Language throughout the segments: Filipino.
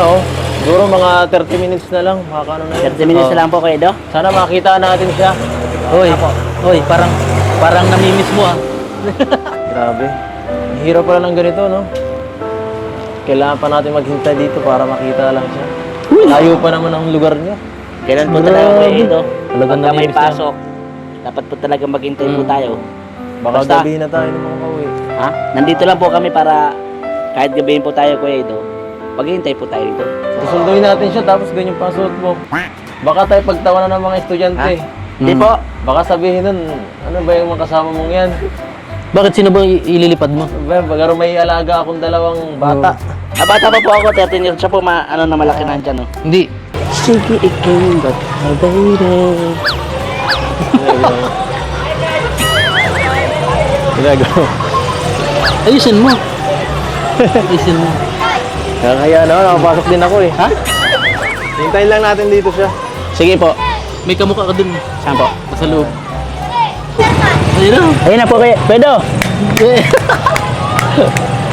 na oh. Siguro mga 30 minutes na lang. Makakano na yun. 30 minutes na lang po kayo, do? Sana makita natin siya. Hoy, parang namimiss mo ah. Grabe. Ang hirap pala ng ganito, no? Kailangan pa natin maghintay dito para makita lang siya. Layo pa naman ang lugar niya. Kailan po talaga kayo, do? Talagang Pagka may namimiss na. pasok, dapat po talaga maghintay po tayo. Baka Basta- gabihin na tayo ng mga pauwi. Ha? Nandito lang po kami para kahit gabihin po tayo, Kuya Ido, maghihintay po tayo dito. Susunduin natin siya tapos ganyan pa suot mo. Baka tayo pagtawanan ng mga estudyante. Hindi po. Baka sabihin nun, ano ba yung mga kasama mong yan? Bakit sino ba ililipad mo? Baga may alaga akong dalawang bata. Bata pa po ako, 13 years. Siya po, na malaki na dyan, no? Hindi. Sige, ikaw, ba't baby? Ginagawa. Ayusin mo. Ayusin mo. Kaya na, nakapasok din ako eh. Ha? Hintayin lang natin dito siya. Sige po. May kamukha ka dun. Saan po? Sa loob. Ayun na. Ayun na po, Kuya. Pwede.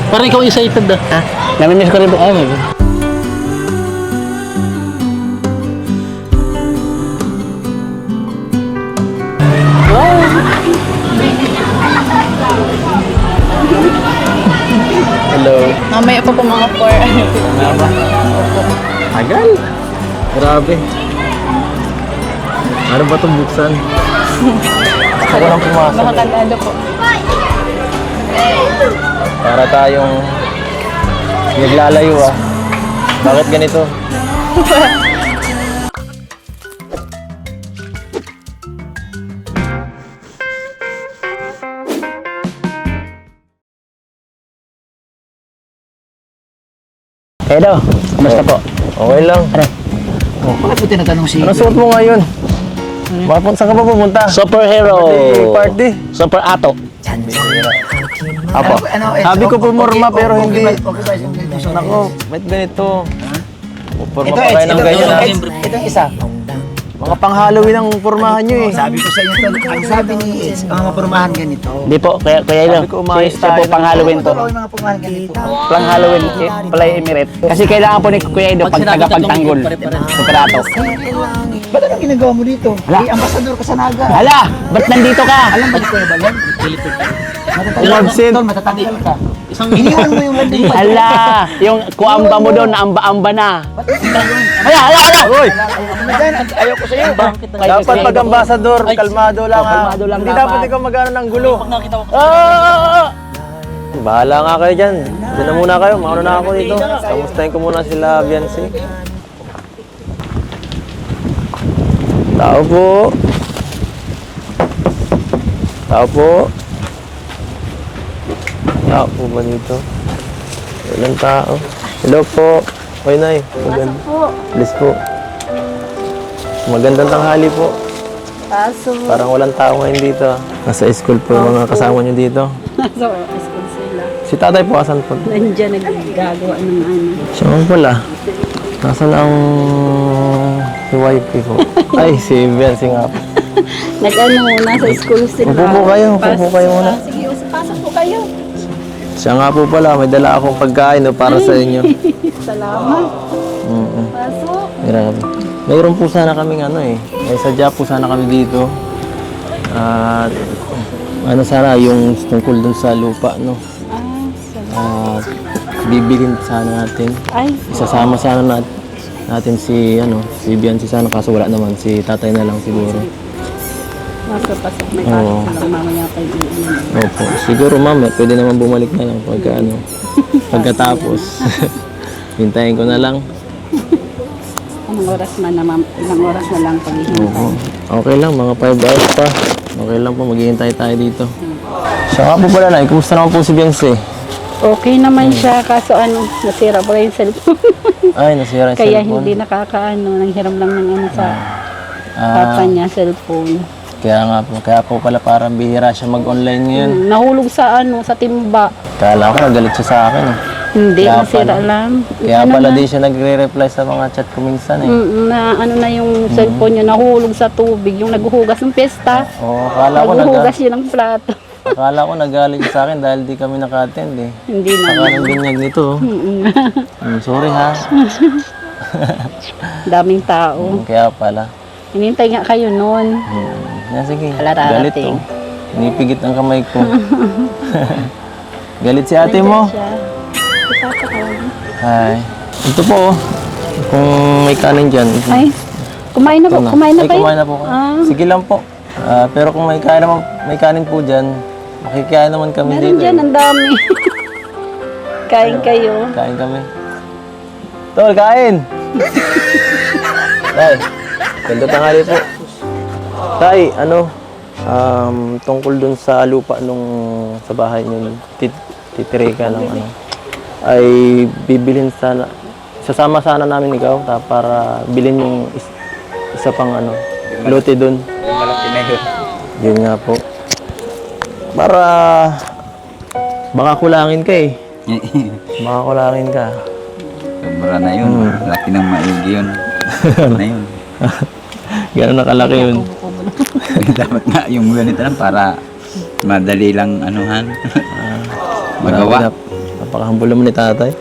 Parang ikaw excited ah. Ha? Namimiss ko rin po. Ay, may Hello. Mamaya pa po mga 4. Tagal. Grabe. Ano ba itong buksan? Gusto ko lang pumasok. Baka kalado po. Para tayong naglalayo ah. Bakit ganito? Edo, kumusta po? Okay lang. Bakit mo tinatanong si... Ano suot mo ngayon? Saan ka ba pumunta? Superhero. Party. Super Ato. Apo. Sabi ko pumorma pero hindi. Nako, ba't ganito? Pumorma pa kayo ng ganyan ha? Itong isa. Mga pang-Halloween ang pormahan nyo eh. Sabi ko sa inyo to, ang sabi ni Is, mga mapormahan ganito. Hindi po, kaya Ido. Sabi ko, umayos Siya po tayo. pang Halloween to. Totoo yung mga pormahan ganito. Pang Halloween, Play Emirate. Kasi kailangan po ni Kuya Ido pag tagapagtanggol. Super Ato. Ba't anong ginagawa mo dito? Hala. Eh, ambasador ka sa Naga. Hala! Ba't nandito ka? Alam ba ko ba yan? Lobsin. Tol, matatanggal ka. Iniwan mo yung landing pad. Hala! Yung kuamba mo doon, amba-amba na. Hala! Uy! Ano dyan? Ayaw ko sa'yo. Dapat pag ambasador, kalmado lang ha. kalmado lang Hindi dapat. dapat ikaw magano ng gulo. Nakita ko. Bahala nga kayo dyan. Diyan na muna kayo. Mauna na ako dito. Kamustahin ko muna sila, Biancy. Tao po. Tao po. Tao po ba dito? Ilang tao? Hello po. Hoy, Nay. Maganda. Please po. Magandang tanghali po. Kaso, Parang walang tao ngayon dito. Nasa school po yung mga kasama nyo dito. nasa school sila. Si tatay po, asan po? Nandiyan naggagawa ng ano. Siya mo pala. Nasaan ang si wifey po? Ay, si Biancy nga po. Nag-ano, nasa school sila. Upo po kayo, upo po kayo muna. Sige, pasok po kayo. Siya nga po pala, may dala akong pagkain no, para sa inyo. Salamat. Pasok. Grabe. Mayroon po sana kaming ano eh. May sadya po sana kami dito. At ano sana yung tungkol dun sa lupa no. At bibilin sana natin. Ay, Isasama sana natin si si Biancy sana kaso wala naman si tatay na lang siguro. nasa pasok. May Oo. pasok lang mamaya pa yung Opo. Siguro mamaya pwede naman bumalik na lang pagkatapos. Hintayin ko na lang. Anong oras na naman, ilang oras na lang paghihintay. Okay lang, mga 5 hours pa. Okay lang po, maghihintay tayo dito. Siya nga po pala na, kumusta naman po si Biancy? Okay naman siya, kaso ano, nasira pa yung cellphone. Ay, nasira yung Kaya cellphone. hindi nakakaano, nanghiram lang ng ano sa Ah, papa niya, cellphone. kaya po pala parang bihira siya mag-online ngayon. Nahulog sa ano, sa timba. Kala ko nagalit siya sa akin. Eh. Hindi, Kaya nasira pala. lang. Kaya Ano pala na, di siya nagre-reply sa mga chat ko minsan eh. na ano na yung cellphone niya, nahulog sa tubig, yung naghuhugas ng pesta. Oo, kala ko Naghuhugas yun ng plato. Akala ko nagalit siya sa akin dahil di kami naka-attend eh. Hindi na. Saka ng binyag nito. Sorry ha. Daming tao. Kaya pala. Hinintay nga kayo noon. Sige, Wala galit darating. to. Pinipigit ang kamay ko. Galit si ate mo. Siya. Hi. Ito po oh. Kung may kanin dyan. Ay, kumain na po. Ito na. Kumain na Ay, kayo? kumain na po kayo. Ah. Sige lang po. Pero kung may kanin po dyan, makikikain naman kami Meron dito. dyan, ang dami. Kain kayo. Kain kami. Tol, kain! Tay, ganda tanghali po. Tay, tungkol dun sa lupa nung sa bahay nyo, titiri ka ng ay bibilhin sana, sasama sana namin ikaw para bilhin yung isa pang lote dun. Malaki na yun. Yun nga po. Para baka kulangin ka eh. Baka kulangin ka. Sobra na yun. Laki ng maigi yun. Na yun. Gano'n nakalaki yun. Dapat nga yung ganito lang para madali lang magawa. Napakahambol naman ni tatay.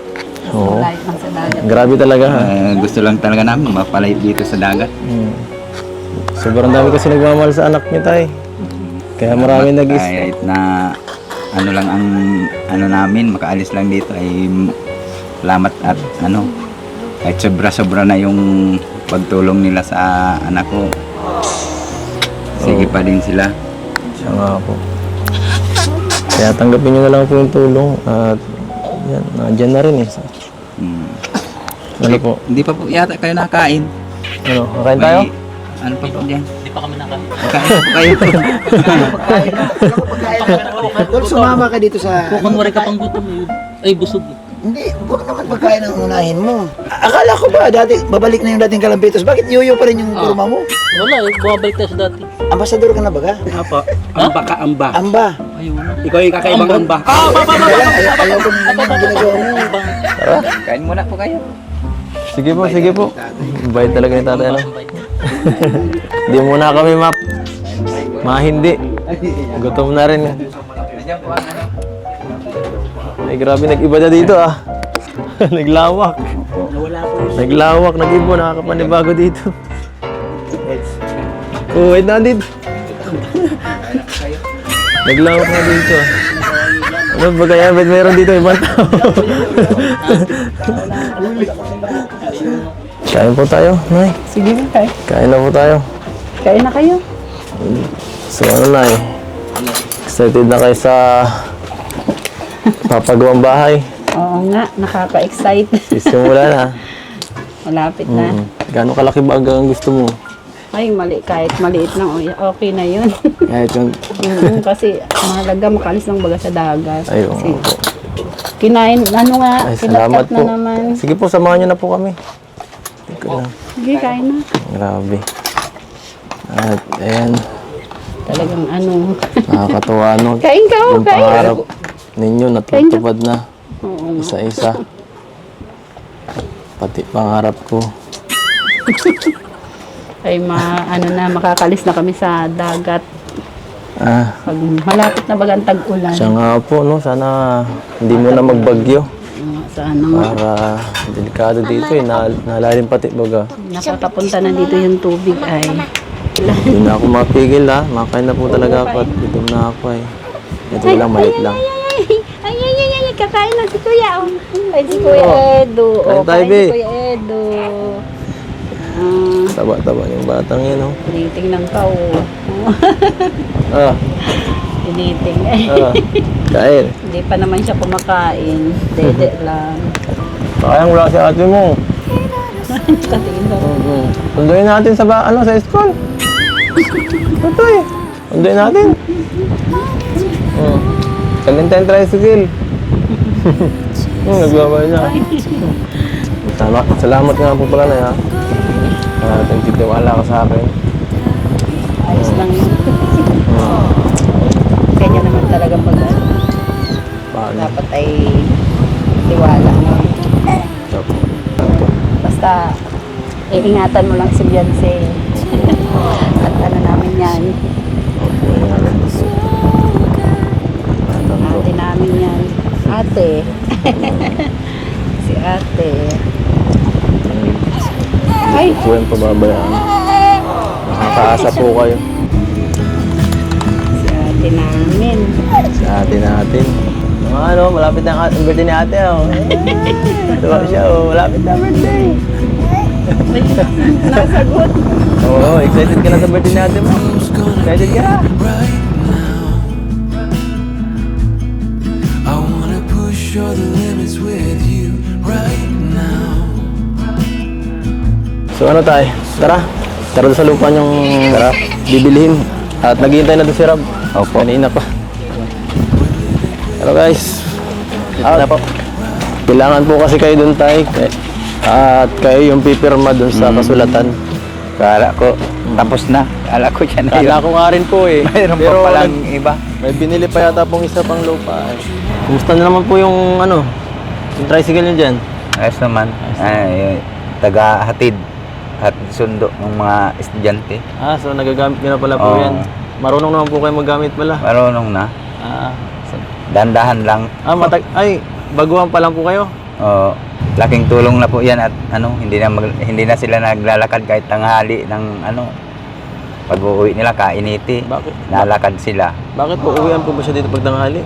Oo. Kahit lang sa dagat. Grabe talaga ha. Gusto lang talaga namin mapalay dito sa dagat. Sobrang dami kasi nagmamahal sa anak niya tay. Kaya marami Kahit na lang ang namin, makaalis lang dito ay salamat at kahit sobra-sobra na yung pagtulong nila sa anak ko. Sige pa din sila. Siya nga po. Kaya tanggapin nyo na lang po yung tulong at yan, nandyan na rin eh. Ano po? Hindi pa po yata kayo nakain. Kakain tayo? Ano pa po dyan? Hindi pa kami nakain. Kain po kayo. Tol, sumama ka dito sa... Kunwari ka pang gutom eh. Ay, busog eh. Hindi, huwag naman pagkain ang unahin mo. Akala ko ba dati, babalik na yung dating kalampitos. Bakit yoyo pa rin yung kurma mo? Wala eh, bumabalik tayo sa dati. Ambasador ka na ba ka? Apa? Amba ka amba. Amba. Ikaw yung kakaibang amba. Ayaw ko naman yung ginagawa mo. Kain muna po kayo. Sige po, sige po. Bayad talaga ni tatay Hindi muna kami mahindi. Gutom na rin. Nandiyan po ang Ay grabe, nag-iba na dito ah. Naglawak. Naglawak, nag-ibo, nakakapanibago dito. Oh, wait na dito. Naglawak na dito ah. Ano ba kaya? Ba't meron dito ibang tao? Kain po tayo, Nay. Sige na kayo. Kain na po tayo. Kain na kayo. So ano, Nay? Excited na kayo sa papagawang bahay. Oo nga, nakaka-excite. Sisimula na. Malapit na. Gano'ng kalaki ba ang gusto mo? Ay, kahit maliit lang, okay na yun. Kahit yung... Kasi mahalaga makalis lang baga sa dagat. Ay, oo Kasi po. kinain, Ay, salamat kinatkat po. na naman. Sige po, samahan niyo na po kami. Tingko lang. Sige, kain na. Grabe. At ayan, Talagang nakakatuwa no. Kain ka, Yung kain. pangarap ninyo natutupad na Oo. isa-isa. Pati pangarap ko. Ay, makakalis na kami sa dagat. Pag malapit na bagang tag-ulan. Siya nga po, no? Sana hindi mo na magbagyo. Sana nga. Para delikado dito eh. Nalalim pati baga. Nakakapunta na dito yung tubig ay. Hindi na ako mapigil ha. Makain na po talaga ako at gutom na ako eh. Ito lang, maliit lang. Ay, kakain na si Kuya. Ay, si Kuya Edo. Kain tayo, Kain be. si Kuya Edo. Taba-taba yung batang yun, oh. Tinitingnan ka, oh. Ah, Tiniting. kain. Hindi pa naman siya kumakain. Dede lang. Kayang wala si ate mo. Katingin daw. Sunduin natin sa sa school. Ito eh. Sunduin natin. Kalintay tricycle. Nagbabay niya. Salamat nga po pala na ya. Nagtitiwala ka sa akin. Ayos lang yun. Kanya naman talaga pag Paano? dapat ay tiwala mo. Basta iingatan mo lang si Beyonce. At namin yan. ate namin yan. Ate. Si ate. Ay, Po yung pababayaan. Nakakaasa po kayo. si ate namin. Sa atin natin. Ano, malapit na ang birthday ni ate, oh. Diba siya, oh, malapit na birthday. Nasagot. Oo, excited ka na sa birthday ni ate mo. Excited ka na. I wanna push all the limits with you right now. So ano tayo? Tara. Tara doon sa lupa niyong bibilihin. At naghihintay na doon si Rob. Opo. Kanina pa. Hello guys. Out na po. Kailangan po kasi kayo doon tayo. At kayo yung pipirma doon sa kasulatan. Kala ko, tapos na. Kala ko siya na yun. Kala ko nga rin po eh. Mayroon pa palang iba. may binili pa yata pong isa pang lupa. Kumusta na naman po yung ano? Yung tricycle niyo dyan? Ayos naman. Ay, taga-hatid at sundo ng mga estudyante. Ah, so nagagamit niyo na pala po Oo. yan. Marunong naman po kayo maggamit pala. Marunong na. Ah, Dandahan lang. ay, baguhan pa lang po kayo. Oo. Laking tulong na po yan at hindi na sila naglalakad kahit tanghali ng pag uuwi nila kainiti. Bakit? Nalakad sila. Bakit po uwian po ba siya dito pag tanghali?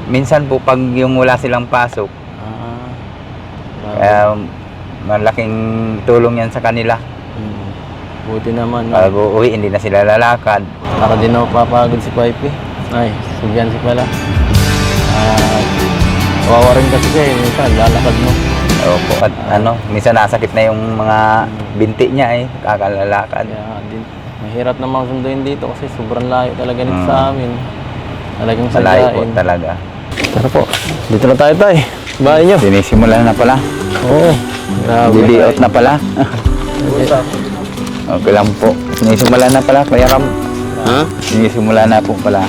Minsan po pag yung wala silang pasok, Ah, kaya malaking tulong yan sa kanila. buti naman. No? Pag uuwi hindi na sila lalakad. Para din ako papagod si Pipe. Ay, si pala. Kawawa rin kasi siya eh. Minsan, lalakad mo. Opo. At minsan nasakit na yung mga binti niya kakalalakad. Kaya din, mahirap namang sunduin dito kasi sobrang layo talaga nito sa amin. Talagang Malayo po sadyain. talaga. Tara po, dito na tayo tay. Bahay nyo. Sinisimulan na pala. Oo. Grabe. Dili-out na pala. Okay lang po. Sinisimulan na pala, Kuya Ram. Ha? Sinisimulan na po pala.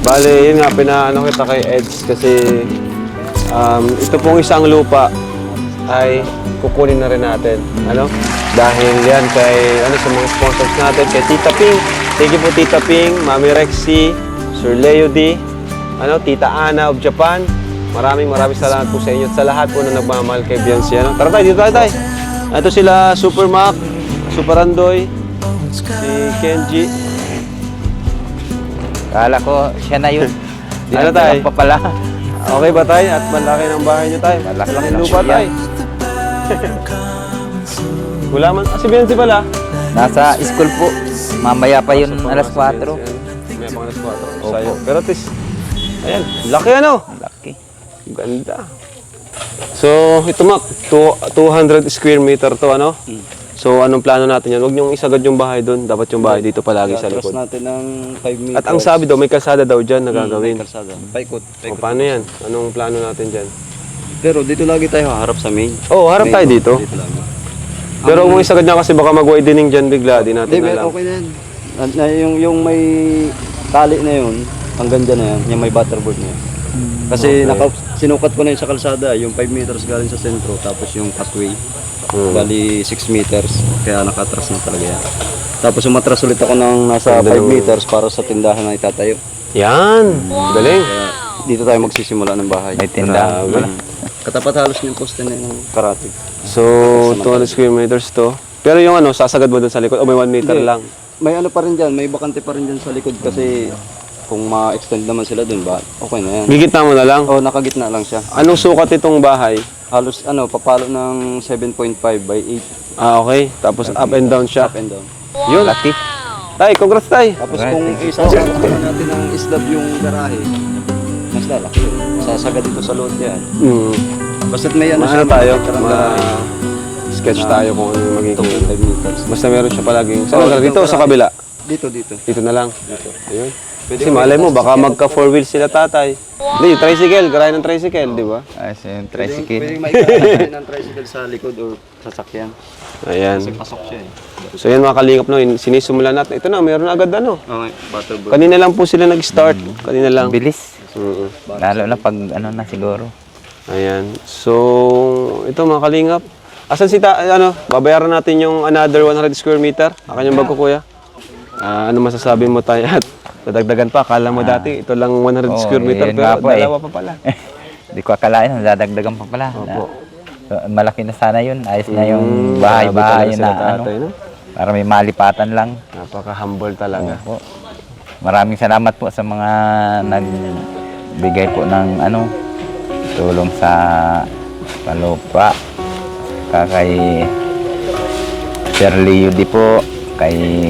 Bale, yun nga, pinaano kita kay Eds kasi ito pong isang lupa ay kukunin na rin natin. Dahil yan kay, sa mga sponsors natin, kay Tita Ping. Thank you po Tita Ping, Mami Rexy, Sir Leo D, Tita Ana of Japan. Maraming salamat po sa inyo at sa lahat po na nagmamahal kay Beyonce. Tara tayo, dito tayo. Ito sila Super Mac, Super Andoy, si Kenji. Kala ko siya na yun. Ano tayo? Pa pala. Okay ba tayo? At malaki ng bahay niyo tayo? Malaki Malaking ng lupa yan. tayo. Wala man. Si Beyonce pala. Nasa school po. Mamaya pa yun, alas 4. May pang alas 4. Opo. Sayo. Pero tis, ayan, laki Laki. Ganda. So, ito Mac, 200 square meter to, So, anong plano natin yan? Huwag niyong isagad yung bahay doon. Dapat yung bahay dito palagi sa likod. natin ng 5 meters. At ang sabi daw, may kalsada daw dyan na gagawin. Kalsada. Paikot. O, paano yan? Anong plano natin dyan? Pero dito lagi tayo harap sa main. Oo, harap tayo dito. Dito lang. Pero huwag mong isagad niya kasi baka mag-widening dyan bigla. Di natin Hindi, alam. okay na yan. Yung may tali na yun, hanggang dyan na yan, yung may butterboard na yan. Kasi sinukat ko na yun sa kalsada, yung 5 meters galing sa sentro, tapos yung pathway, bali 6 meters, kaya nakatras na talaga yan. Tapos umatras ulit ako ng nasa 5 meters para sa tindahan na itatayo. Yan! Galing! Kaya dito tayo magsisimula ng bahay. May tindahan Grabe. pala. Katapat halos yung poste na yung karatig. So, 200 square meters to. Pero yung sasagad mo doon sa likod o may 1 meter Hindi. lang? May ano pa rin dyan, may bakante pa rin dyan sa likod kasi kung ma-extend naman sila dun ba, okay na yan. Gigitna mo na lang? O, nakagitna lang siya. Anong sukat itong bahay? Halos papalo ng 7.5 by 8. Ah, okay. Tapos up and down siya. Up and down. Yun. Laki. Tay, congrats tay. Tapos kung isasagad natin ng islab yung garahe, mas lalaki yun. Sasagad ito sa load yan. Basta't may Ano siya, tayo? makikita ng garahe. Sketch tayo kung ano yung magiging. 5 meters. Basta meron siya palaging. Saan Oo, lugar? Dito o sa kabila? Dito. Dito na lang. Ayun. Kasi malay mo, baka magka 4 wheels sila tatay. Hindi, tricycle. Garahe ng tricycle, di ba? Ayos yung tricycle. Pwedeng may garahe ng tricycle sa likod o sasakyan. Ayan. Kasi pasok siya eh. So yan mga kalingap, sinisimulan natin. Ito na, meron na agad Okay, butterboard. Kanina lang po sila nag-start. Kanina lang. Bilis. Mm-mm. Lalo na pag na siguro. Ayan. So, ito mga kalingap. Asan si babayaran natin yung another 100 square meter? Akan yung bag ko, kuya. Ano masasabi mo tayo? At Dadagdagan pa. Akala mo dati, ito lang 100 square meter, yun pero nga po, dalawa pa pala. Hindi ko akalain, dadagdagan pa pala. Opo. So, malaki na sana yun. Ayos na yung Grabe bahay-bahay talaga na sila tatay, no? para may malipatan lang. Napaka-humble talaga. Po. Maraming salamat po sa mga nagbigay po ng tulong sa palupa. Kay Sir Leo di po, kay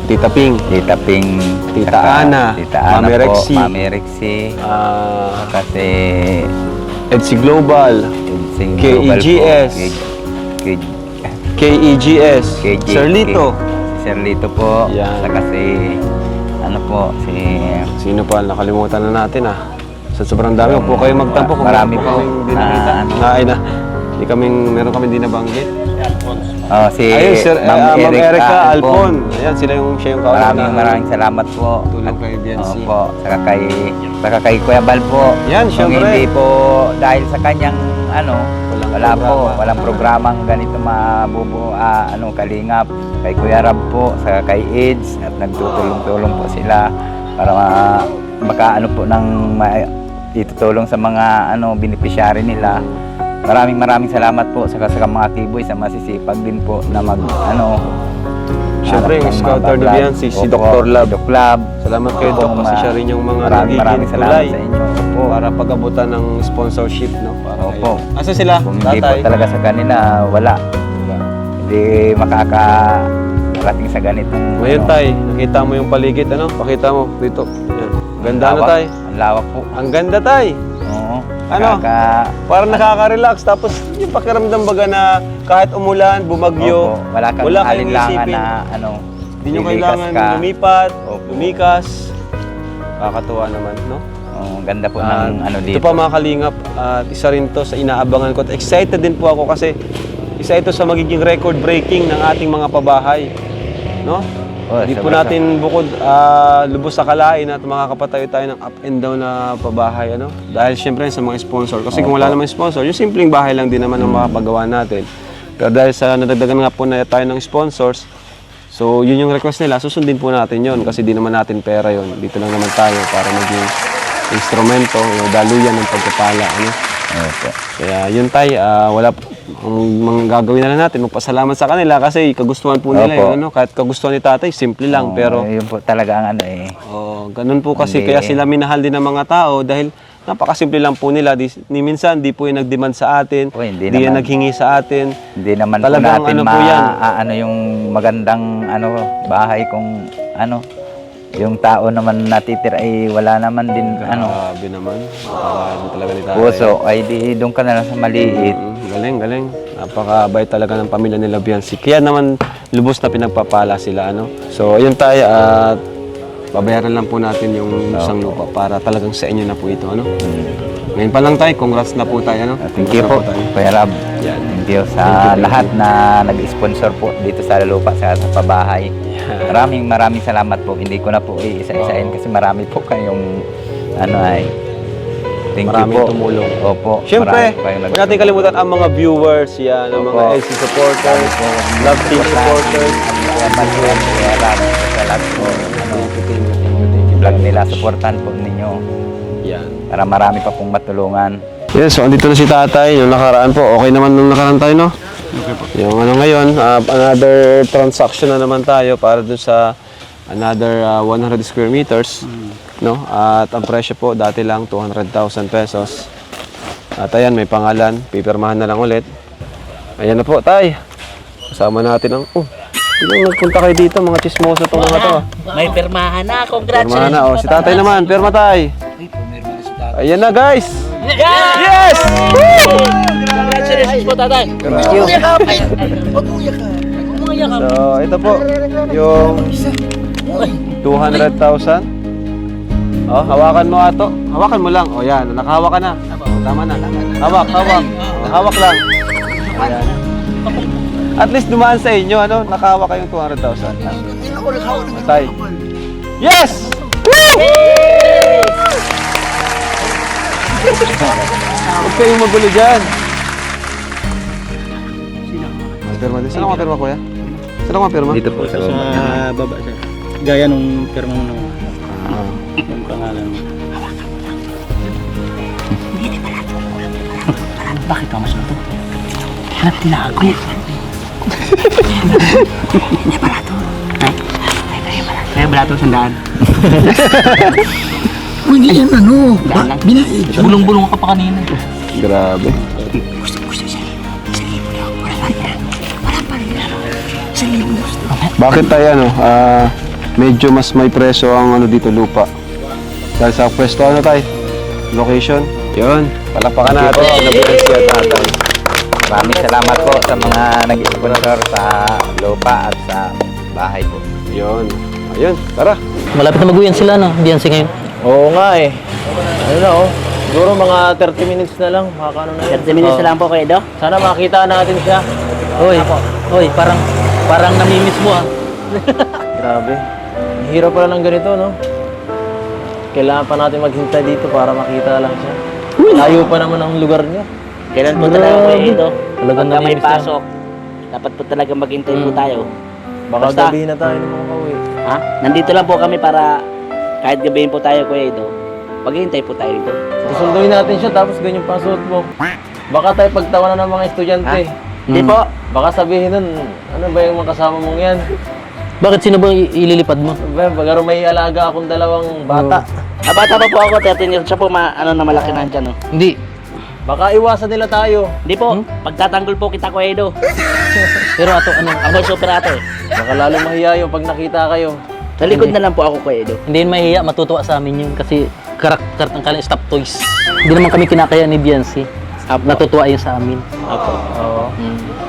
Tita Ping, Tita Ping, Tita saka Ana, Tita Ana Mami po, Rexy. Mami Rexy, kasi EDSI Global, Sing Global po, KEGS. KEGS, KG, Sir Lito. Sir Lito po, Yan. saka si Sino pa? Nakalimutan na natin Sa sobrang dami po kayo magtampo kung marami meron po kaming di nakita. Meron kami di nabanggit. si Ayun, Sir, Ma'am Erica Alpon. Alpon. Ayan, siya yung kausap Maraming salamat po. Tulong kay BNC. Opo, saka kay Kuya Bal po. Yan, Kung syempre. hindi po dahil sa kanyang walang programang ganito mabubuo kalingap. Kay Kuya Rab po, saka kay AIDS at nagtutulong-tulong po sila para makaano po ng itutulong sa mga beneficiary nila. Maraming salamat po sa mga kiboy, sa masisipag din po na Syempre, yung scouter na yan, si Dr. Lab. Doc Lab. Salamat kayo, Doc, kasi siya rin yung mga Maraming salamat tulay sa inyo. Opo. para pag-abutan ng sponsorship, no? Para Opo. kayo. Asa sila? Kung hindi po Tatay? talaga sa kanila, wala. Hindi makakarating sa ganitong Ngayon, Tay, nakita mo yung paligid, Pakita mo, dito. Yan. Ganda na, lawak. Tay. Ang lawak po. Ang ganda, Tay. Oo. Ano? Parang nakaka-relax. Tapos yung pakiramdam baga na kahit umulan, bumagyo, Opo. Wala kang kayong alinlangan isipin. na Hindi nyo lilikas kailangan ka. lumipat, Opo. lumikas. Kakatuwa naman, no? Oo, ganda po ng dito. Ito pa mga kalingap, at isa rin to sa inaabangan ko. At excited din po ako kasi isa ito sa magiging record breaking ng ating mga pabahay. No? Oh, Hindi po sobra- natin bukod lubos sa kalain at makakapatayo tayo ng up and down na pabahay. Dahil syempre sa mga sponsor. Kasi kung wala naman sponsor, yung simpleng bahay lang din naman ang makapagawa natin. Pero dahil sa nadagdagan nga po na tayo ng sponsors, so yun yung request nila, susundin po natin yun kasi di naman natin pera yun. Dito lang naman tayo para maging instrumento, yung daluyan ng pagpapala. Opo. Kaya yun Tay, wala ang mga gagawin na lang natin, magpasalamat sa kanila kasi kagustuhan po nila Opo. yun. Kahit kagustuhan ni tatay, simple lang. Pero yun po talaga ang ganun po kasi Hindi. kaya sila minahal din ng mga tao dahil napakasimple lang po nila. Ni minsan, di po yung nag-demand sa atin, Po, hindi di yung naman. naghingi sa atin. Hindi naman Talagang po natin po yan. yung magandang bahay kung yung tao naman natitira ay wala naman din Grabe naman. Napakaganda talaga ni tatay. puso ay di doon ka na lang sa maliit. Galing. Napakabait talaga ng pamilya nila Bianci. Kaya naman lubos na pinagpapala sila. So, ayun tayo. At babayaran lang po natin yung isang lupa para talagang sa inyo na po ito. Ngayon pa lang tayo. Congrats na po tayo. Thank you po, Kuya Rab. Yan. Thank you sa lahat na nag-sponsor po dito sa lupa sa pabahay. Maraming salamat po. Hindi ko na po isa-isain kasi marami po kayong thank Maraming you po. tumulong. Opo. Siyempre, marami po kayong huwag natin kalimutan ang mga viewers, yan, ang mga Opo. LC supporters, Love Team supporters. Kuya Manuel, Kuya Rab, sa lahat po. Vlog nila, supportan po ninyo Yan. para marami pa pong matulungan. Yes, so andito na si tatay. Yung nakaraan po, okay naman nung nakaraan tayo, no? Okay po. Yung ngayon, another transaction na naman tayo para dun sa another 100 square meters. No? At ang presyo po, dati lang 200,000 pesos. At ayan, may pangalan. Pipirmahan na lang ulit. Ayan na po, tay. Kasama natin ang... nagpunta kayo dito, mga chismoso itong mga to. May pirmahan na. Pirmahan na. Si tatay naman, pirma tay. Ayan na, guys. Yes! Congratulations po, tatay. So, ito po, yung 200,000. Oh, hawakan mo ato. Hawakan mo lang. Oh, yan. Nakahawak ka na. Oh, tama na. Hawak. Oh, hawak lang. Ayan. At least dumaan sa inyo, nakahawak kayong 200,000. Tay. Yes! Woo! Huwag kayong magulo dyan. Pirma din. Saan ako pirma, kuya? Saan ako pirma? Dito po sa baba. Sa baba, sir. Gaya nung pirma mo nung... Yung pangalan mo. Bakit ka masunod? Hanap din ako. Hindi barato. Kaya barato sandaan. Hindi yan ano. Daan lang. Binaid. Bulong-bulong ka pa kanina. Grabe. Bakit tayo ano, medyo mas may preso ang ano dito lupa? Dahil sa pwesto ano tayo? Location? Yun, palapakan natin. Nabihan siya tatay. Maraming salamat po sa mga nag-sponsor sa lupa at sa bahay po. Yun. Ayun, tara. Malapit na mag-uwian sila, no? Diyan si ngayon. Oo nga eh. Ano na oh. Siguro mga 30 minutes na lang. Makakano na yun. 30 minutes na lang po kayo, Do. Sana makita natin siya. Oy, parang namimiss mo ah. Grabe. Ang hirap pala ng ganito, no? Kailangan pa natin maghintay dito para makita lang siya. Layo pa naman ang lugar niya. Kailan po talaga kayo, Do? Talagang Pagka may namimiss yan. pasok, dapat po talaga maghintay po tayo. Baka Basta. gabihin na tayo ng mga kauwi. Ha? Nandito lang po kami para kahit gabihin po tayo, Kuya Edo, maghihintay po tayo dito. Susunduin natin siya tapos ganyan pa ang suot mo. Baka tayo pagtawanan ng mga estudyante. Hindi po. Baka sabihin nun, ano ba yung mga kasama mong yan? Bakit sino ba ililipad mo? Bagaro may alaga akong dalawang bata. Bata pa po ako, 13 years. Siya po na malaki na dyan, no? Hindi. Baka iwasan nila tayo. Hindi po. Pagtatanggol po kita, Kuya Edo. Pero ato ano? Ako yung super ate. Baka lalo mahiya yung pag nakita kayo. Sa likod na lang po ako, Kuya Edo. Hindi yun mahihiya, matutuwa sa amin yun kasi karakter ng kanilang stop toys. Hindi naman kami kinakaya ni Biancy. Natutuwa yun sa amin. Oo.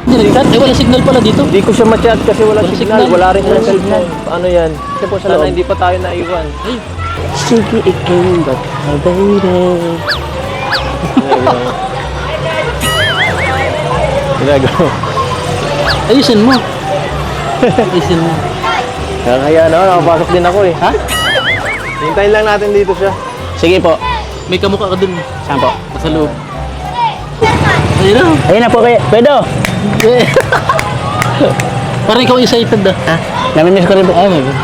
Hindi nagchat, wala signal pala dito. Hindi ko siya ma-chat kasi wala Walang signal. signal. Wala rin siya Walang cellphone. Paano yan? Kasi po sa Sana loob. hindi pa tayo naiwan. Sige, ikaw ba't baby? Ginagawa. Ayusin mo. Ayusin mo. Kaya na, nakapasok din ako eh. Ha? Hintayin lang natin dito siya. Sige po. May kamukha ka dun. Saan po? Sa loob. Ayun na. Ayun na po, Kuya Edo. Parang ikaw excited ah. Ha? Namimiss ko rin po. Ay, my God.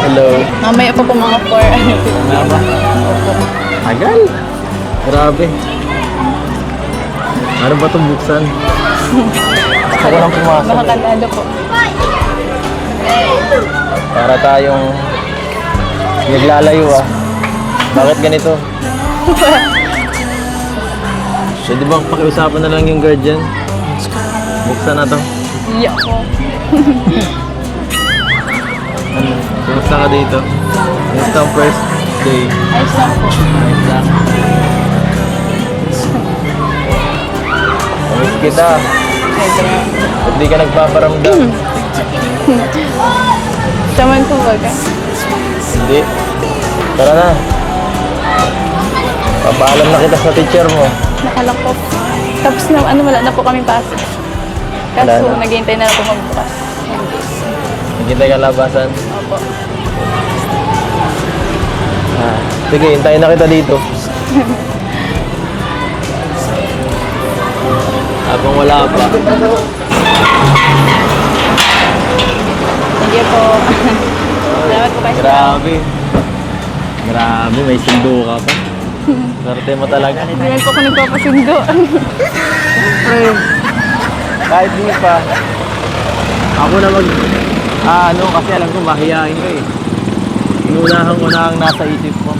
Hello. Mamaya pa po mga 4. Tagal. Grabe. Ano ba itong buksan? Ako lang pumasok. Makakalado po. Para tayong naglalayo ah. Bakit ganito? Pwede bang pakiusapan na lang yung guardian? Buksan na to. Iya po. Ano? Kumusta ka dito? Kumusta ang first day? Ayos lang po. Ayos lang. Namiss kita. Ba't di ka nagpaparamdam? Saman po baga. Hindi. Tara na. Papaalam na kita sa teacher mo. Nakalakop. Tapos na, wala na po kami pasok. Wala Kaso, na. naghihintay na lang po magbukas. Naghintay ka labasan. Opo. Sige, hintayin na kita dito. Habang wala pa. Thank you po. Salamat po kayo. Grabe. Grabe, may sundo ka pa. Swerte mo talaga. Hindi naman po ako nagpapasundo. Kahit di pa. Ako na ano, kasi alam ko mahihain ka eh. Inunahan ko na ang nasa isip mo.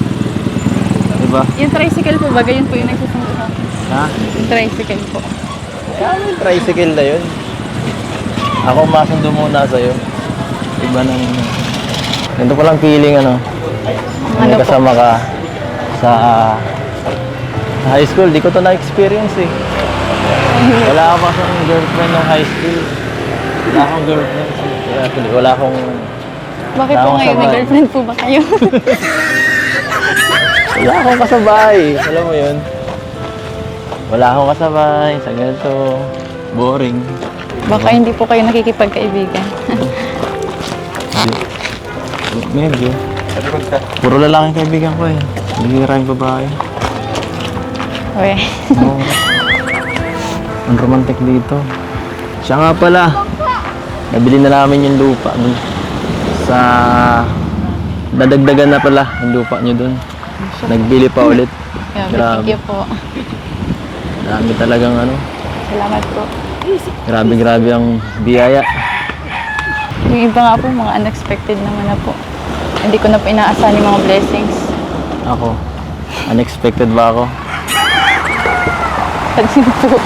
Diba? Yung tricycle po baga, yun po yung nagsusundo sa akin. Ha? Yung tricycle po. Kaya may tricycle na yun. Ako masundo muna sa'yo. Iba nang... Ganito ko lang feeling ano. May Ano po? kasama ka sa high school. Di ko to na-experience eh. Wala ako kasang girlfriend ng high school. Wala akong girlfriend. Wala akong... Bakit Wala po akong ngayon? May sabay. girlfriend po ba kayo? Wala akong kasabay. Alam mo yun? Wala akong kasabay. Sa ganito. Boring. Baka hindi po kayo nakikipagkaibigan. Medyo. Puro lalaking kaibigan ko eh. Bihira yung babae. Uy. Oo. Ang romantic dito. Siya nga pala. Nabili na namin yung lupa dun. Sa... Dadagdagan na pala yung lupa nyo dun. Nagbili pa ulit. Thank you po. Dami talagang ano. Salamat po. Grabe ang biyaya. Yung iba nga po, mga unexpected naman na po. Hindi ko na po inaasahan yung mga blessings. Ako. Unexpected ba ako? Kasi po.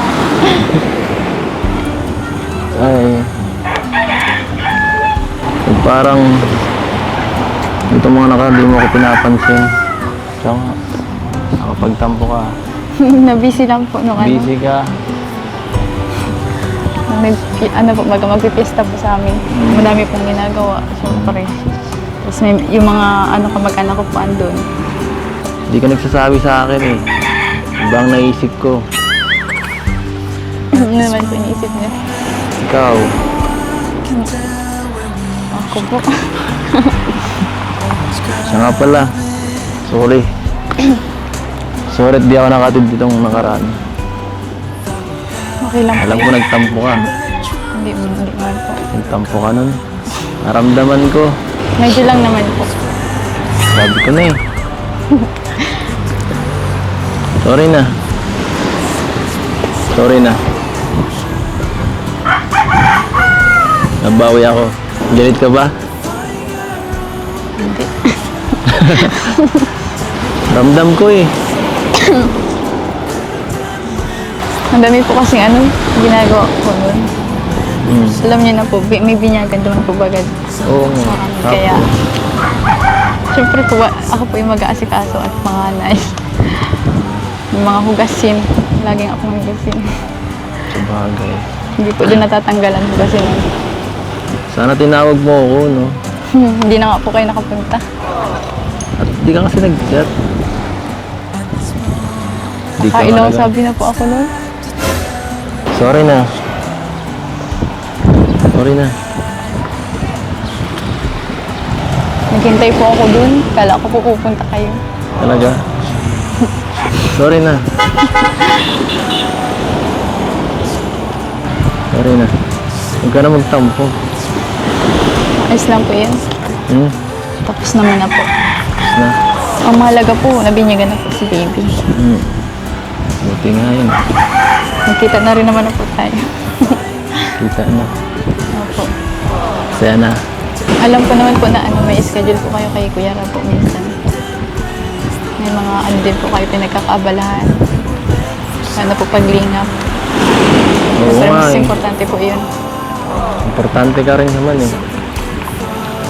Ay. Parang ito mga hindi mo ako pinapansin. Tsaka nakapagtampo ka. Na-busy lang po nung Busy ka. Magpipiesta po sa amin. Madami pong ginagawa, syempre. Tapos may, yung mga kamag-anak ko po andun. Hindi ka nagsasabi sa akin eh. Ibang naisip ko. Ano naman po iniisip niya? Ikaw. Ako po. Siya nga pala. Sorry. Sorry at di ako nakatid ditong nakaraan. Okay lang po. Alam ko nagtampo ka. Hindi man po. Nagtampo ka nun. Naramdaman ko. Medyo lang naman po. Sabi ko na eh. Sorry na. Sorry na. Nabawi ako. Galit ka ba? Hindi. Ramdam ko eh. Ang dami po kasing ginagawa ko nun. Alam niyo na po, may binyagan naman po bagad. Oo nga. Kaya, syempre po, ako po yung mag-aasikaso at mga nanay. Yung mga hugasin. Laging ako hugasin. Sabagay. Hindi po doon natatanggalan hugasin. Sana tinawag mo ako, no? Hindi na nga po kayo nakapunta. At di ka kasi nag-chat. Di ka Kakailang talaga. sabi na po ako nun. Sorry na. Sorry na. Naghintay po ako dun. Kala ko po pupunta kayo. Talaga? Sorry na. Sorry na. Huwag ka na magtampo. Ayos lang po yan. Hmm? Tapos naman na po. Tapos na. Ang mahalaga po, nabinyagan na po si baby. Hmm. Buti nga yun. Nakita na rin naman na po tayo. Kita na. Opo. Saya na. Alam ko naman po na may schedule po kayo kay Kuya Rab po minsan. May mga din po kayo pinagkakaabalahan. Sana po paglingap. Oo Pero nga mas eh. importante po yun. Importante ka rin naman eh.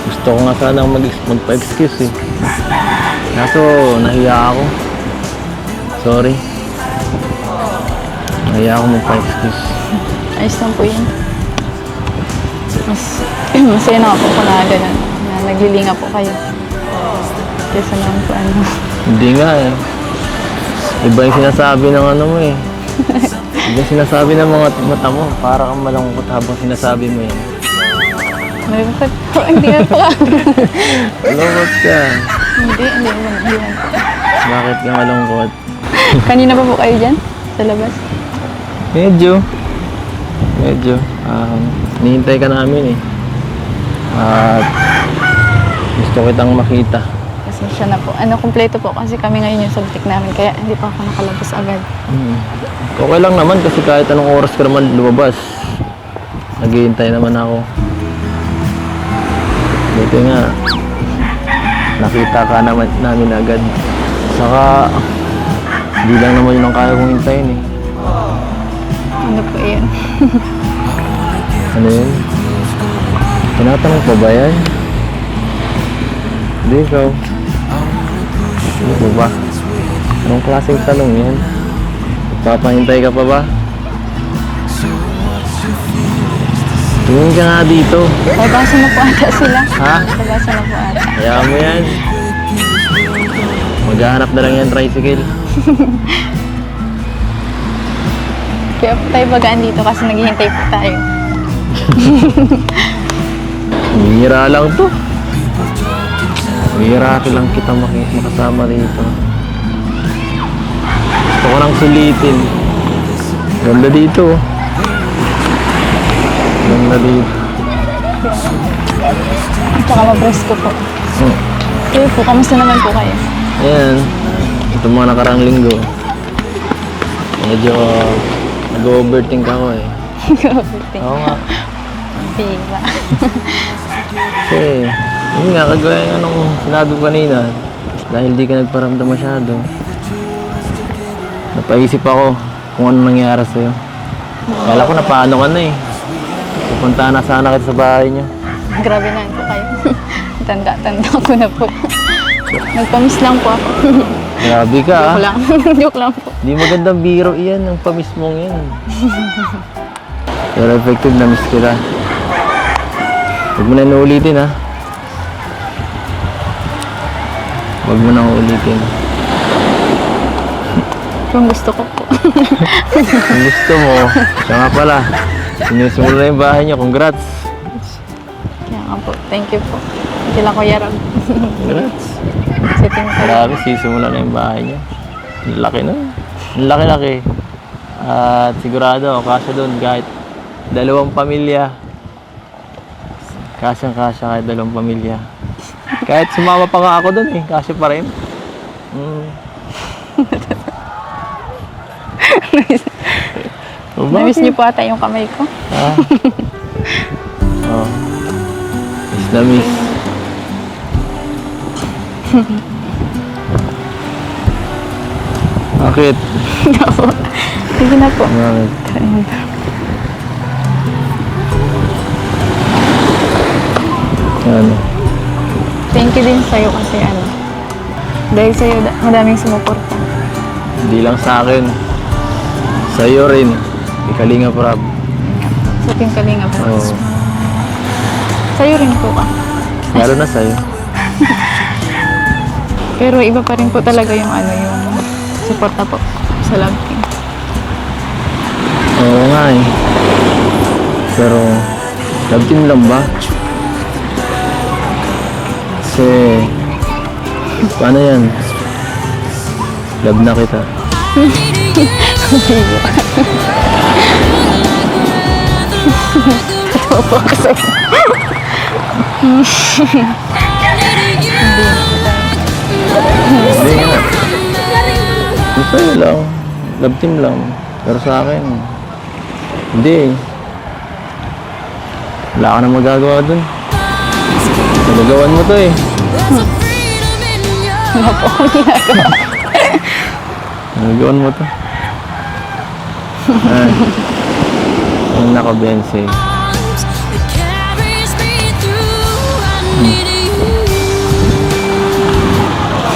Gusto ko nga sanang magpa-excuse eh. Kaso nahiya ako. Sorry. Nahiya ako magpa-excuse. Ayos lang po yun. Masaya na po na gano'n. Na naglilinga po kayo. Kesa naman po Hindi nga eh. Iba yung sinasabi ng mo eh. Iba yung sinasabi ng mga mata mo. Para kang malungkot habang sinasabi mo yan. Malungkot po. Hindi man po. Malungkot ka. Hindi man po. Bakit ka malungkot? Kanina pa po kayo dyan? Sa labas? Medyo. Nihintay ka namin eh. At gusto kitang makita. Pasensya na po. Kumpleto po kasi kami ngayon yung subject namin. Kaya hindi pa ako nakalabas agad. Okay lang naman kasi kahit anong oras ka naman lumabas. Naghihintay naman ako. Buti nga. Nakita ka naman namin agad. Saka hindi lang naman yun ang kaya kong hintayin eh. Ano po yun? Ano yun? Tinatanong pa ba yan? Hindi ikaw. Ano po ba? Anong klaseng tanong yan? Papahintay ka pa ba? Tingin ka nga dito. Babasa na po ata sila. Ha? Babasa na po ata. Hayaan mo yan. Maghahanap na lang yan tricycle. Kaya po tayo bagaan dito kasi naghihintay po tayo. Bihira lang to. Bihira lang kita makasama dito. Gusto ko nang sulitin. Ganda dito. Ganda dito. Tsaka mapresko po. Kayo po, kamusta naman po kayo? Ayan. Ito mga nakarang linggo. Medyo nag-overthink ako eh. Overthink. Oo nga. Diba? Kasi, yun nga, kagaya nga nung sinabi ko kanina, dahil di ka nagparamdam masyado, napaisip ako kung ano nangyari sa'yo. Kala ko napaano ka na eh. Pupunta na sana kita sa bahay niyo. Grabe na po kayo. Tanda ko na po. Nagpamiss lang po ako. Grabe ka ah. Joke lang. Joke lang po. Di magandang biro iyan, ang pamiss mong yan. Pero effective na miss kita. Huwag mo na inuulitin ha. Huwag mo na ulitin. Kung gusto ko po. Kung gusto mo, siya nga pala. Sinusimula na yung bahay niyo. Congrats. Kaya nga po. Thank you po. Sila Kuya Rob. Congrats. Sa team ko. Grabe, sisimula na yung bahay niyo. Ang laki na. Ang laki-laki. At sigurado, kasya doon kahit dalawang pamilya. Kasyang-kasya kahit dalawang pamilya. Kahit sumama pa nga ako doon eh, kasya pa rin. Na-miss niyo po ata yung kamay ko. Ah. Oh. Miss na miss. Bakit? Sige na po. Bakit? Ano? Thank you din sa'yo kasi dahil sa'yo madaming sumuporta. Hindi lang sa akin. Sa'yo rin. Ikalinga Prab. Sa team Kalinga po. Oo. Sa'yo rin po ka. Lalo na sa'yo. Pero iba pa rin po talaga yung yung suporta po sa love team. Oo nga eh. Pero, love team lang ba? Kasi, paano yan? Love na kita. Totoo po kasi. Hindi nga. Yung sa'yo lang. Love team lang. Pero sa akin, hindi eh. Wala ka na magagawa dun. Nagagawan mo to eh. Ano po akong ginagawa? Nagagawan mo to. Ay. Ang nakabense.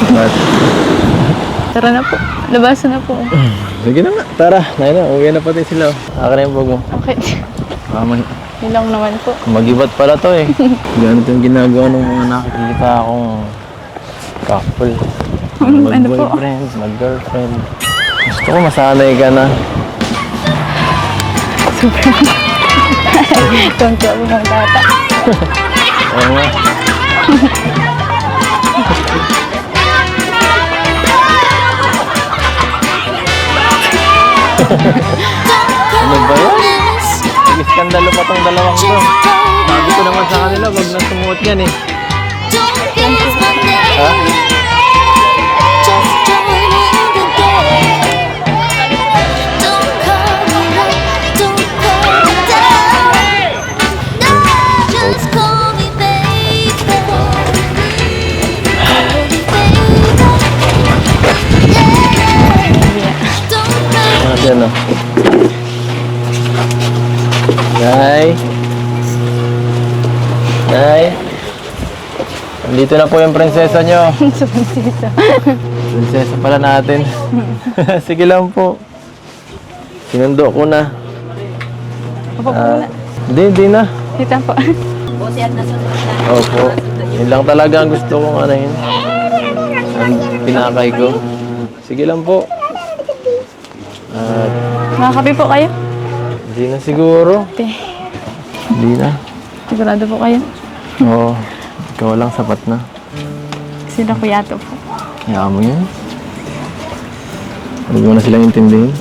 But, Tara na po. Labasan na po. sige na nga. Tara. Nahin na. Uwi na pati sila. Akin na yung bag mo. Okay. Yun lang naman po. Mag-ibat pala to eh. Ganito yung ginagawa ng mga nakikita akong couple. Ano po? Mag-boyfriend, mag-girlfriend. Gusto ko masanay ka na. Tonto ako ng tata. Oo nga. Ano ba yan? Nag-iskandalo pa tong dalawang to. Sabi ko naman sa kanila, wag na sumuot yan eh. Ha? Ano yan o? Nay? Nay? Dito na po yung prinsesa nyo. Sa prinsesa. Prinsesa pala natin. Sige lang po. Sinundo ko na. Opo po muna. Hindi na. Kita po. Opo. Yun lang talaga ang gusto kong anahin. Ang pinakay ko. Sige lang po. At Makakapi po kayo? hindi na siguro. Hindi na. Sigurado po kayo? Oo. Ikaw lang sapat na. Sila Kuya to po. Kaya mo yun. Huwag mo na silang intindihin.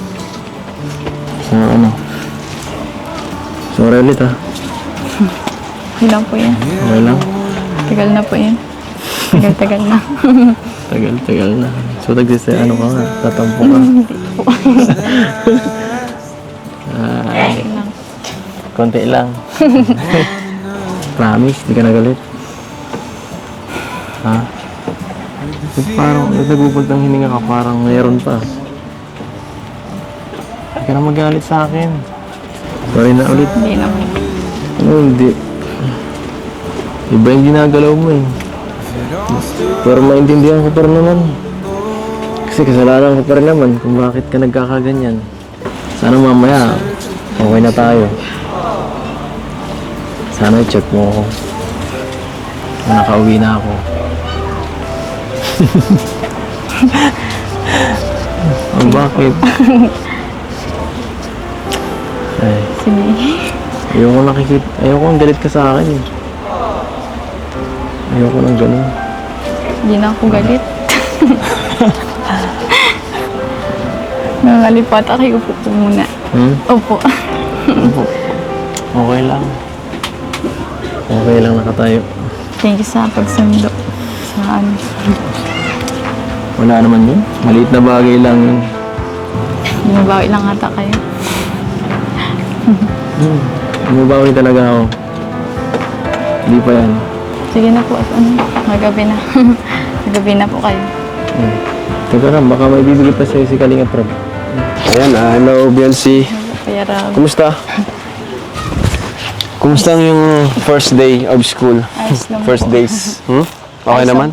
Sa ano. Sorry ulit ha. Okay lang po yan. Okay lang. Tagal na po yan. Tagal na. Tagal na. So ano ka nga, tatampo ka. Okay lang. Konti lang. Promise, di ka nagalit. Ha? Parang nagugod ng hininga ka, parang mayroon pa. Hindi ka na magalit sa akin. Sorry na ulit. Hindi naman. Ano hindi? Iba yung ginagalaw mo eh. Pero maintindihan ko pa rin naman. Kasi kasalanan ko pa rin naman kung bakit ka nagkakaganyan. Sana mamaya, okay na tayo. Sana i-check mo ako. Kung nakauwi na ako. Oh, bakit? Ay, Sige. ayoko ang galit ka sa akin eh. Ayoko nang ganun. Hindi na ako galit. Nangalipot ako. Upo po muna. Opo. Okay lang. Okay lang nakatayo. Thank you sa pagsundo. Sa ano. Wala naman yun. Maliit na bagay lang yun. Bumabawi lang ata kayo. Bumabawi talaga ako. Hindi pa yan. Sige na po. At ano, magabi na. Magabi na po kayo. Teka lang, baka may bibigay pa sa'yo si Kalinga Prab. Ayan, hello, Biancy. Kaya Rab. Kumusta? Kumusta ang yung first day of school? Ayos lang First po. days? Okay Ayos naman?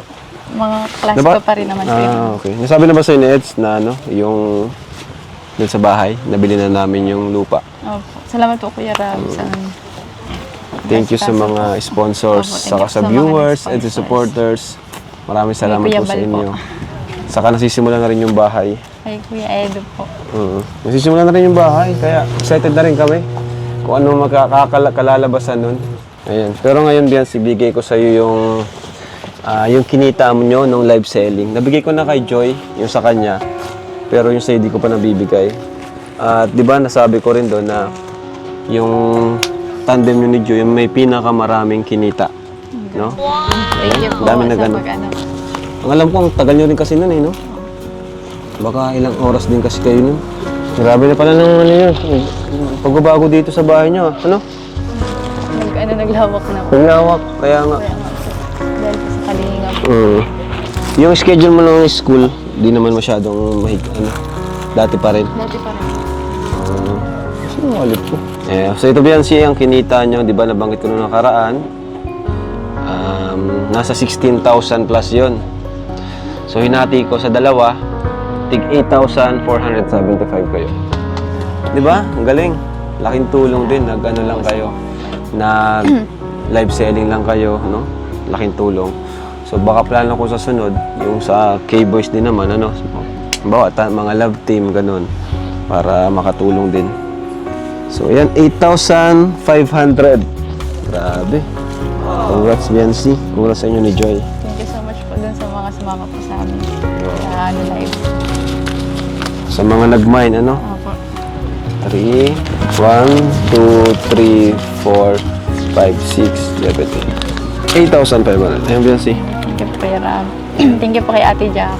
Mga class Diba? ko pa rin naman po yun. Okay. Nasabi na ba sa'yo ni Eds na ano, yung dun sa bahay, nabili na namin yung lupa? Opo. Salamat po Kuya Rab sa ano. Thank you sa mga sponsors, Opo, thank saka you sa sa mga viewers and sa sponsors. supporters. Maraming salamat Kuya po sa Bal po. inyo. Saka nasisimula na rin yung bahay. Kay Kuya Edo po. Nasisimula na rin yung bahay, kaya excited na rin kami kung ano magkakalalabasan nun. Ayan. Pero ngayon, Biancy, bigay ko sa iyo yung kinita mo nyo nung live selling. Nabigay ko na kay Joy, yung sa kanya. Pero yung sa hindi ko pa nabibigay. At di ba nasabi ko rin doon na yung tandem nyo ni Joy, yung may pinakamaraming kinita. No? Thank you po Dami na sa ganun. pag-ano. Ang alam ko, ang tagal nyo rin kasi nun eh, no? Baka ilang oras din kasi kayo nun. Grabe na pala ng ano yun. Pagbabago dito sa bahay nyo, ano? Naglawak na po. Naglawak, kaya nga. Dahil po sa Kalinga po. Yung schedule mo ng school, di naman masyadong dati pa rin. Dati pa rin. Sinungalit ko. So ito Biancy, ang kinita nyo, di ba nabanggit ko nung nakaraan, nasa 16,000 plus yon. So hinati ko sa dalawa, tig 8,475 kayo. Di ba? Ang galing. Laking tulong din. Nag-ano lang kayo. Nag live selling lang kayo, no? Laking tulong. So baka plano ko sa sunod, yung sa K-Boys din naman, ano? Mga love team, ganun. Para makatulong din. So yan, 8,500. Grabe. Congrats, Biancy. Congrats sa inyo ni Joy. Thank you so much po dun sa mga sumama po sa amin. Sa ano live. Sa mga nag-mine, ano? Opo. 3, 1, 2, 3, 4, 5, 6, 7, 8. 8,500. Ayun, Biancy. Thank you po Kuya Rab. Thank you po kay Ate Jack.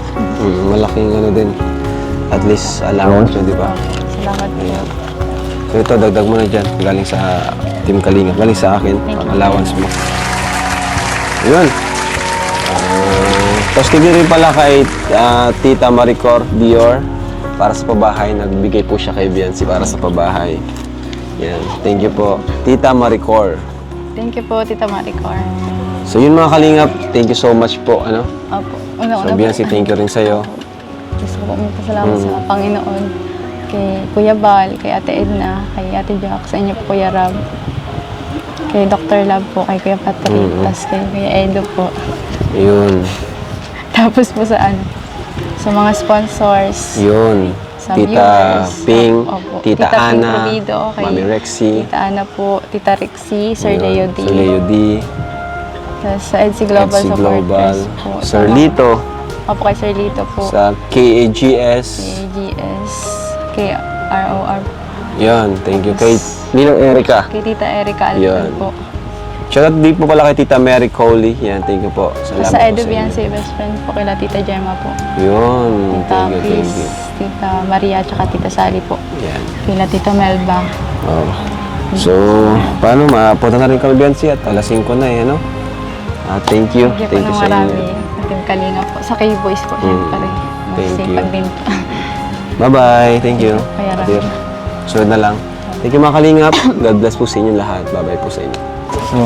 Malaking ano din. At least allowance yun, di ba? Salamat po. Ayan. So ito, dagdag mo na dyan. Galing sa Team Kalinga. Galing sa akin. Thank Ang you. allowance mo. Ayun. Tapos tignan rin pala kay Tita Maricor Dior. Para sa pabahay, nagbigay po siya kay Biancy para sa pabahay. Yan. Thank you po. Tita Maricor. Thank you po Tita Maricor. So yun mga Kalingap, thank you so much po. Ano? Opo. So Una-una Biancy, thank you rin sa'yo. Gusto ko po magpasalamat sa Panginoon. Kay Kuya Bal, kay Ate Edna, kay Ate Jack, sa inyo po Kuya Rab. Kay Dr. Love po, kay Kuya Patrick, tapos kay Kuya Edo po. Yun. Tapos po sa ano, sa mga sponsors. Yun. Sa Tita viewers. Ping, Opo. Tita Ping Ana, Provido, kay Mami Rexy, Tita Ana po, Tita Rexy, Sir yun, Leo D. Sir Leo D, Tapos sa EDC Global EDC Global, Supporters po. Sir Lito, Opo, kay Sir Lito po. sa KAGS, KAGS. KROR. Yan, thank you. Kay Ninang Erica. Kay Tita Erica Yan. Alfred po. Shoutout din po pala kay Tita Mary Coley. Yan, thank you po. Salamat Sa po Edo sa inyo. Bianse, best friend po kila Tita Gemma po. Yun, Tita thank you, thank Chris, you. Tita Maria, tsaka Tita Sally po. Yan. Kila Tita Melba. Oh. So, paano? Mapunta na rin kami Biansi at alas 5 na eh, ano? Thank you. Thank you po Thank you ng sa marami. inyo. Team Kalinga po. Sa K-Boys po, syempre. Thank Masipag you. din po. Bye-bye. Thank you. Kaya Dear. Sunod na lang. Thank you mga kalingap. God bless po sa inyo lahat. Bye-bye po sa inyo. So,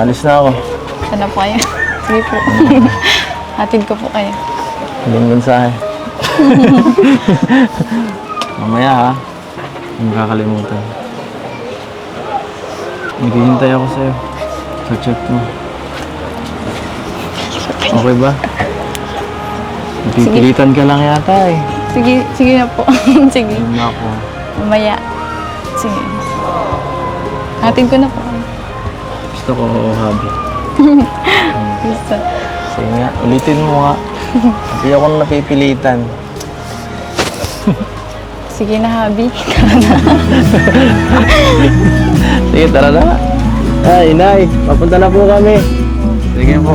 alis na ako. Sana po kayo. Sige po. Hatid ko po kayo. Huling mensahe. Mamaya ha. Hindi kakalimutan. Naghihintay ako sa'yo. Sa chat mo. Okay ba? Napipilitan ka lang yata eh. Sige na po. Sige. Ayun na ako. Mamaya. Sige. Hatid ko na po. Gusto ko hobby. Gusto. Sige nga, ulitin mo nga. Hindi ako napipilitan. Sige na, Habi. Sige, tara na. Ay, inay, papunta na po kami. Sige po.